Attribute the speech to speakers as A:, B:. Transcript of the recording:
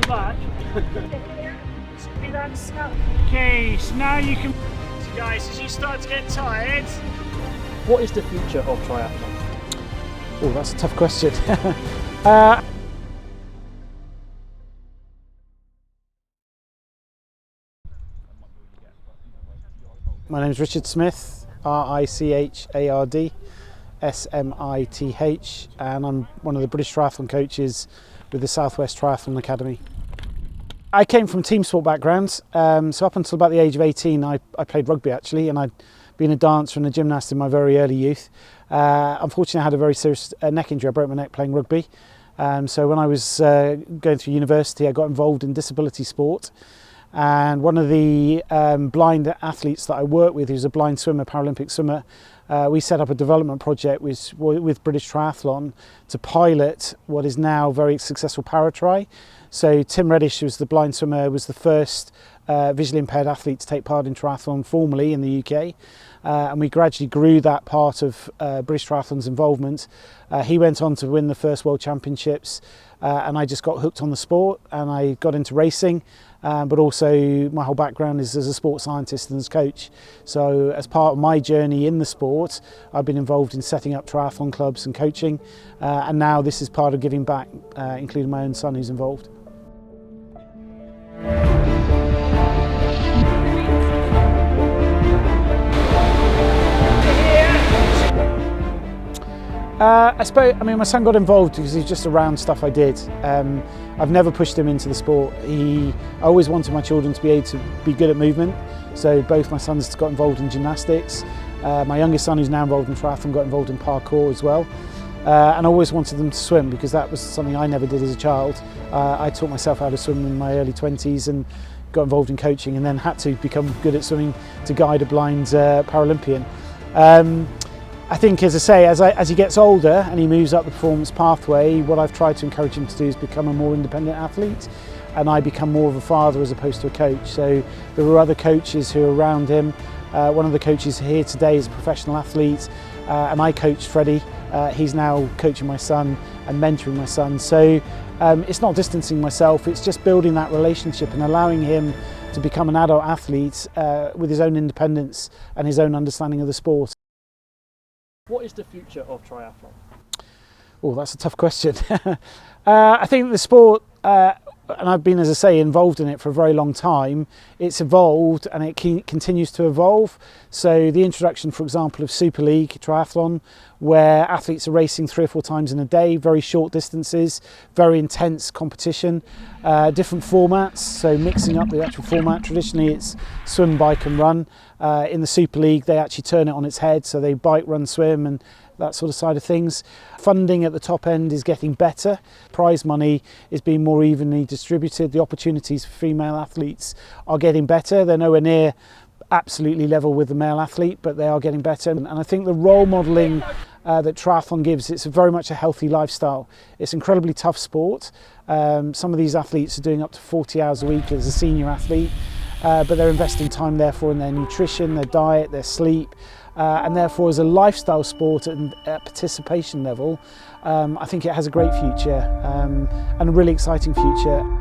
A: the back. Okay, so now you can... So guys, as you start to get tired... What is the future of triathlon?
B: Oh, that's a tough question. My name is Richard Smith, R-I-C-H-A-R-D, S-M-I-T-H, and I'm one of the British triathlon coaches with the South West Triathlon Academy. I came from a team sport background, so up until about the age of 18 I played rugby actually, and I'd been a dancer and a gymnast in my very early youth. Unfortunately I had a very serious neck injury. I broke my neck playing rugby. So when I was going through university I got involved in disability sport, and one of the blind athletes that I work with, who's a blind swimmer, Paralympic swimmer, we set up a development project with British Triathlon to pilot what is now very successful para-tri. So Tim Reddish, who's the blind swimmer, was the first visually impaired athlete to take part in triathlon formally in the UK. And we gradually grew that part of British Triathlon's involvement. He went on to win the first World Championships, and I just got hooked on the sport and I got into racing. But also my whole background is as a sports scientist and as coach. So as part of my journey in the sport, I've been involved in setting up triathlon clubs and coaching, and now this is part of giving back, including my own son who's involved. I mean, my son got involved because he's just around stuff I did. I've never pushed him into the sport. I always wanted my children to be able to be good at movement. So both my sons got involved in gymnastics. My youngest son, who's now involved in triathlon, got involved in parkour as well. And I always wanted them to swim because that was something I never did as a child. I taught myself how to swim in my early 20s and got involved in coaching, and then had to become good at swimming to guide a blind Paralympian. I think, as I say, as he gets older and he moves up the performance pathway, what I've tried to encourage him to do is become a more independent athlete, and I become more of a father as opposed to a coach. So there are other coaches who are around him. One of the coaches here today is a professional athlete, and I coached Freddie. He's now coaching my son and mentoring my son. So it's not distancing myself, it's just building that relationship and allowing him to become an adult athlete with his own independence and his own understanding of the sport.
A: What is the future of triathlon?
B: Oh, that's a tough question. I think the sport, and I've been, as I say, involved in it for a very long time, it's evolved and it continues to evolve. So the introduction, for example, of Super League Triathlon, where athletes are racing 3 or 4 times in a day, very short distances, very intense competition, different formats, so mixing up the actual format. Traditionally it's swim, bike and run. In the Super League they actually turn it on its head, so they bike, run, swim and that sort of side of things. Funding at the top end is getting better. Prize money is being more evenly distributed. The opportunities for female athletes are getting better. They're nowhere near absolutely level with the male athlete, but they are getting better. And I think the role modelling that triathlon gives, it's very much a healthy lifestyle. It's an incredibly tough sport. Some of these athletes are doing up to 40 hours a week as a senior athlete, but they're investing time therefore in their nutrition, their diet, their sleep, and therefore as a lifestyle sport and at participation level, I think it has a great future and a really exciting future.